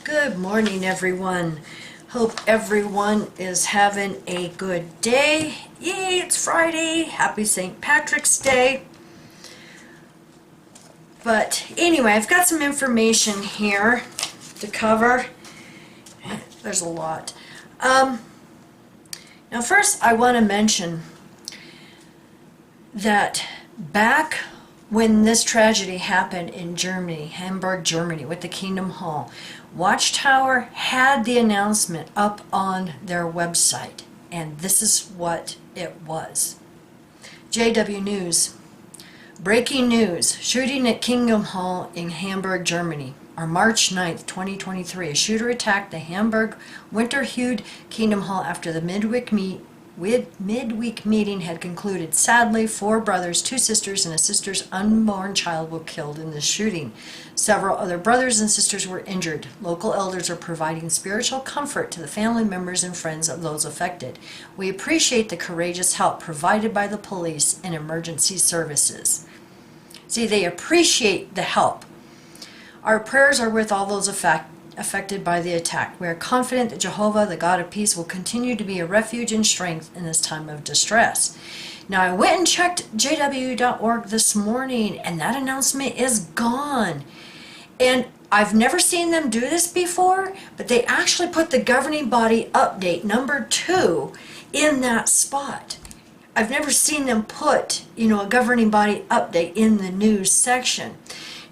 Good morning, everyone. Hope everyone is having a good day. Yay, it's Friday. Happy St. Patrick's Day. But anyway, I've got some information here to cover. There's a lot. Now first I want to mention that back when this tragedy happened in Germany, Hamburg, Germany, with the Kingdom Hall, Watchtower had the announcement up on their website, and this is what it was. JW News. Breaking news. Shooting at Kingdom Hall in Hamburg, Germany. On March 9th, 2023, a shooter attacked the Hamburg winter-hued Kingdom Hall after the midweek meeting had concluded. Sadly, 4 brothers, 2 sisters, and a sister's unborn child were killed in this shooting. Several other brothers and sisters were injured. Local elders are providing spiritual comfort to the family members and friends of those affected. We appreciate the courageous help provided by the police and emergency services. See, they appreciate the help. Our prayers are with all those affected by the attack. We are confident that Jehovah, the God of peace, will continue to be a refuge and strength in this time of distress. Now, I went and checked jw.org this morning, and that announcement is gone. And I've never seen them do this before, but they actually put the governing body update number 2 in that spot. I've never seen them put, a governing body update in the news section.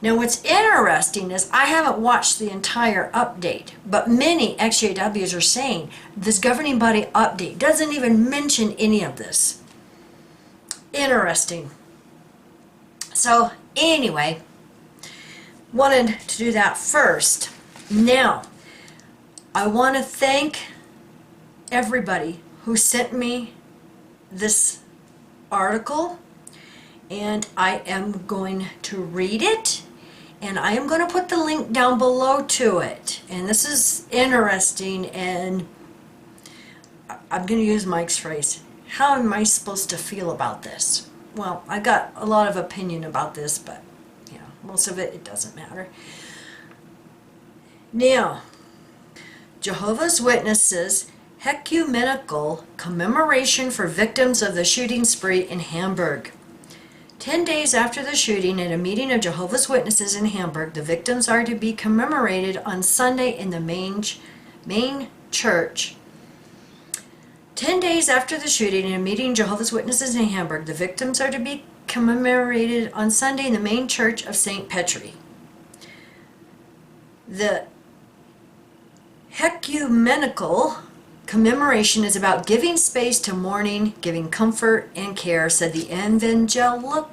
Now what's interesting is I haven't watched the entire update, but many XJWs are saying this governing body update doesn't even mention any of this. Interesting. So anyway, wanted to do that first. Now, I want to thank everybody who sent me this article, and I am going to read it. And I am going to put the link down below to it. And this is interesting, and I'm going to use Mike's phrase. How am I supposed to feel about this? Well, I got a lot of opinion about this, but most of it doesn't matter. Now, Jehovah's Witnesses Ecumenical Commemoration for Victims of the Shooting Spree in Hamburg. 10 days after the shooting at a meeting of Jehovah's Witnesses in Hamburg, the victims are to be commemorated on Sunday in the main church. 10 days after the shooting at a meeting of Jehovah's Witnesses in Hamburg, the victims are to be commemorated on Sunday in the main church of St. Petri. The ecumenical commemoration is about giving space to mourning, giving comfort and care, said the Evangelical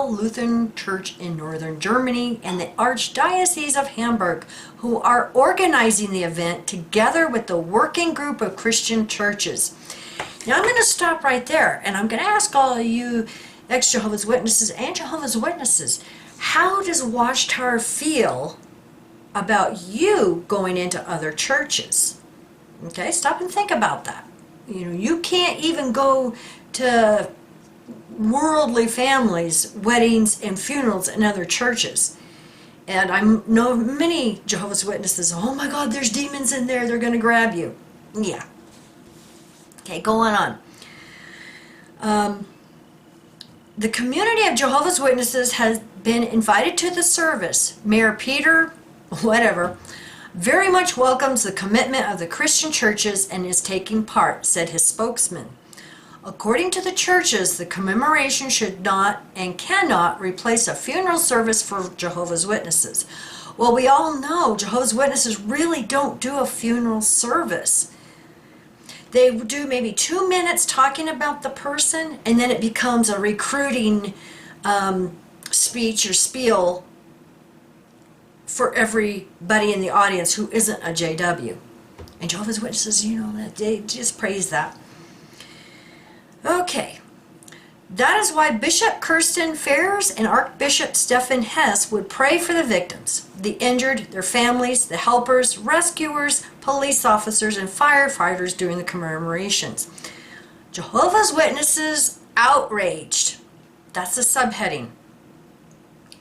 Lutheran Church in northern Germany and the Archdiocese of Hamburg, who are organizing the event together with the Working Group of Christian Churches. Now I'm going to stop right there, and I'm going to ask all of you ex-Jehovah's Witnesses and Jehovah's Witnesses, how does Watchtower feel about you going into other churches? Okay, stop and think about that. You can't even go to worldly families' weddings and funerals in other churches. And I know many Jehovah's Witnesses, oh my God, there's demons in there, they're going to grab you. Yeah. Okay, going on. The community of Jehovah's Witnesses has been invited to the service. Mayor Peter, whatever, very much welcomes the commitment of the Christian churches and is taking part, said his spokesman. According to the churches, the commemoration should not and cannot replace a funeral service for Jehovah's Witnesses. Well, we all know Jehovah's Witnesses really don't do a funeral service. They do maybe 2 minutes talking about the person, and then it becomes a recruiting speech or spiel for everybody in the audience who isn't a JW. And Jehovah's Witnesses, they just praise that. Okay. That is why Bishop Kirsten Ferris and Archbishop Stephen Hess would pray for the victims, the injured, their families, the helpers, rescuers, police officers, and firefighters during the commemorations. Jehovah's Witnesses outraged. That's the subheading.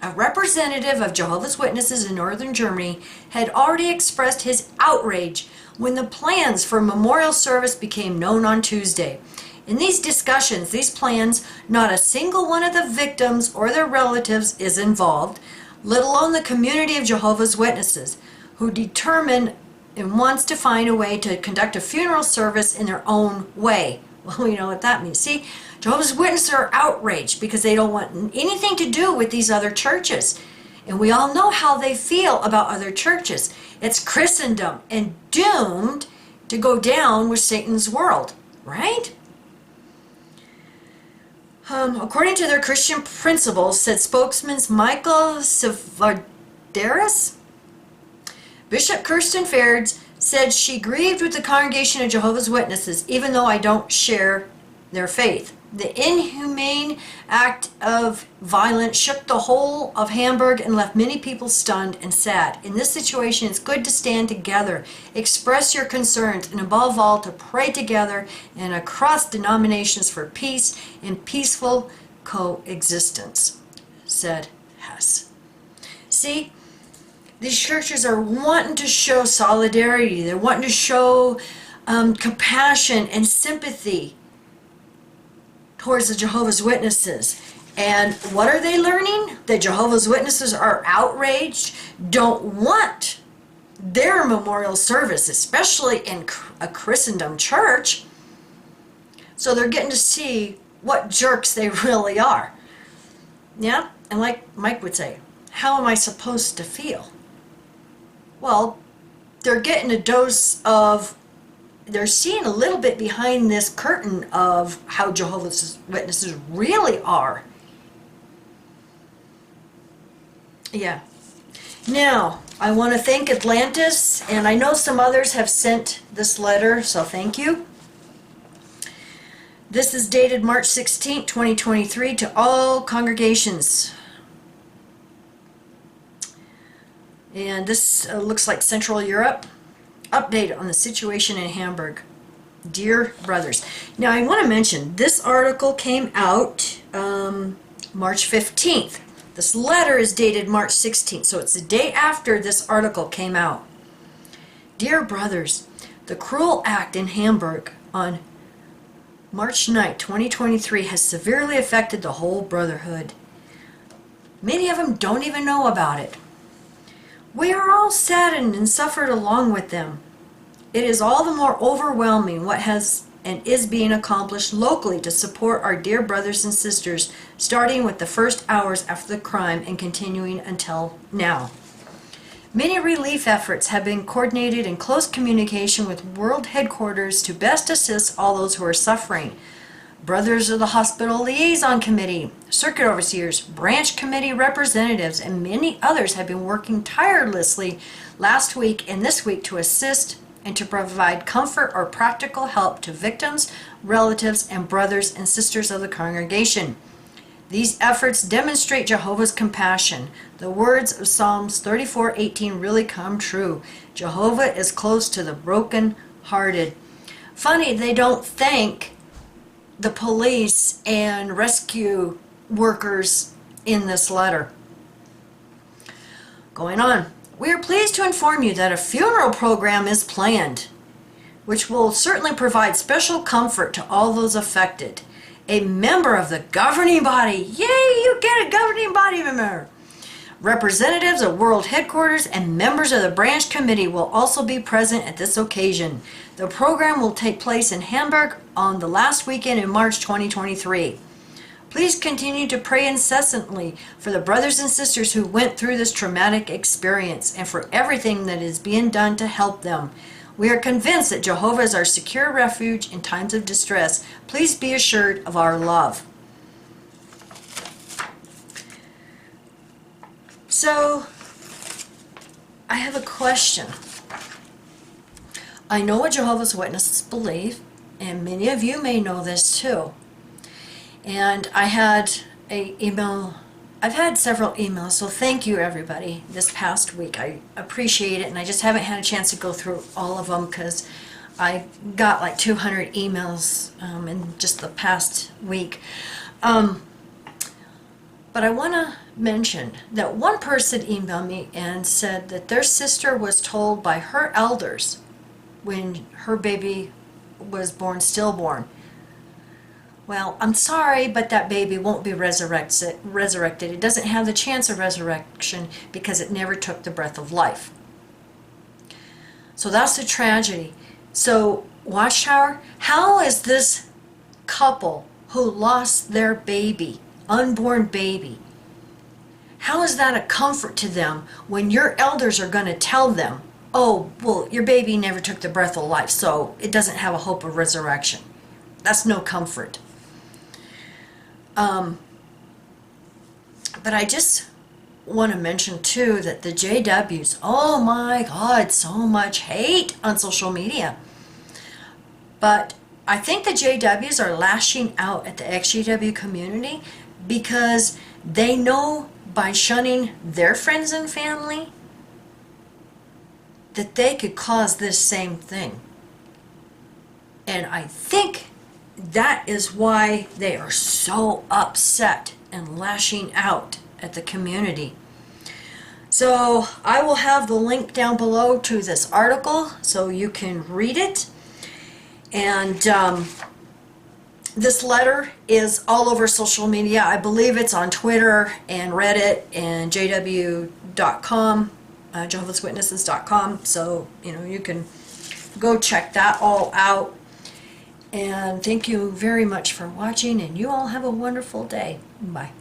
A representative of Jehovah's Witnesses in northern Germany had already expressed his outrage when the plans for a memorial service became known on Tuesday. In these discussions, these plans, not a single one of the victims or their relatives is involved, let alone the community of Jehovah's Witnesses, who determine and wants to find a way to conduct a funeral service in their own way. Well, we know what that means. See, Jehovah's Witnesses are outraged because they don't want anything to do with these other churches. And we all know how they feel about other churches. It's Christendom and doomed to go down with Satan's world, right? According to their Christian principles, said spokesman Michael Savaderis, Bishop Kirsten Fairds said she grieved with the congregation of Jehovah's Witnesses, even though I don't share their faith. The inhumane act of violence shook the whole of Hamburg and left many people stunned and sad. In this situation, it's good to stand together, express your concerns, and above all, to pray together and across denominations for peace and peaceful coexistence, said Hess. See, these churches are wanting to show solidarity. They're wanting to show compassion and sympathy towards the Jehovah's Witnesses. And what are they learning? The Jehovah's Witnesses are outraged, don't want their memorial service, especially in a Christendom church. So they're getting to see what jerks they really are. Yeah? And like Mike would say, how am I supposed to feel? Well, they're getting a dose of, they're seeing a little bit behind this curtain of how Jehovah's Witnesses really are. Yeah. Now, I want to thank Atlantis, and I know some others have sent this letter, so thank you. This is dated March 16, 2023, to all congregations. And this looks like Central Europe. Update on the situation in Hamburg. Dear brothers. Now I want to mention, this article came out March 15th. This letter is dated March 16th, so it's the day after this article came out. Dear brothers, the cruel act in Hamburg on March 9, 2023 has severely affected the whole brotherhood. Many of them don't even know about it. We are all saddened and suffered along with them. It is all the more overwhelming what has and is being accomplished locally to support our dear brothers and sisters, starting with the first hours after the crime and continuing until now. Many relief efforts have been coordinated in close communication with World Headquarters to best assist all those who are suffering. Brothers of the Hospital Liaison Committee, Circuit Overseers, Branch Committee representatives, and many others have been working tirelessly last week and this week to assist and to provide comfort or practical help to victims, relatives, and brothers and sisters of the congregation. These efforts demonstrate Jehovah's compassion. The words of Psalms 34:18 really come true. Jehovah is close to the broken-hearted. Funny, they don't thank the police and rescue workers in this letter. Going on. We are pleased to inform you that a funeral program is planned, which will certainly provide special comfort to all those affected. A member of the governing body, yay, you get a governing body member. Representatives of World Headquarters and members of the branch committee will also be present at this occasion. The program will take place in Hamburg on the last weekend in March 2023. Please continue to pray incessantly for the brothers and sisters who went through this traumatic experience and for everything that is being done to help them. We are convinced that Jehovah is our secure refuge in times of distress. Please be assured of our love. So, I have a question. I know what Jehovah's Witnesses believe, and many of you may know this too. And I've had several emails, so thank you everybody this past week. I appreciate it, and I just haven't had a chance to go through all of them because I got like 200 emails in just the past week. But I want to mention that one person emailed me and said that their sister was told by her elders when her baby was born, stillborn, well, I'm sorry, but that baby won't be resurrected. It doesn't have the chance of resurrection because it never took the breath of life. So that's the tragedy. So, Watchtower, how is this couple who lost their baby, unborn baby, how is that a comfort to them when your elders are going to tell them, oh, well, your baby never took the breath of life, so it doesn't have a hope of resurrection? That's no comfort. But I just want to mention too that the JWs, oh my God, so much hate on social media. But I think the JWs are lashing out at the XJW community because they know by shunning their friends and family that they could cause this same thing. And I think that is why they are so upset and lashing out at the community. So I will have the link down below to this article so you can read it. And this letter is all over social media. I believe it's on Twitter and Reddit and jw.com, jehovahswitnesses.com. So, you can go check that all out. And thank you very much for watching, and you all have a wonderful day. Bye.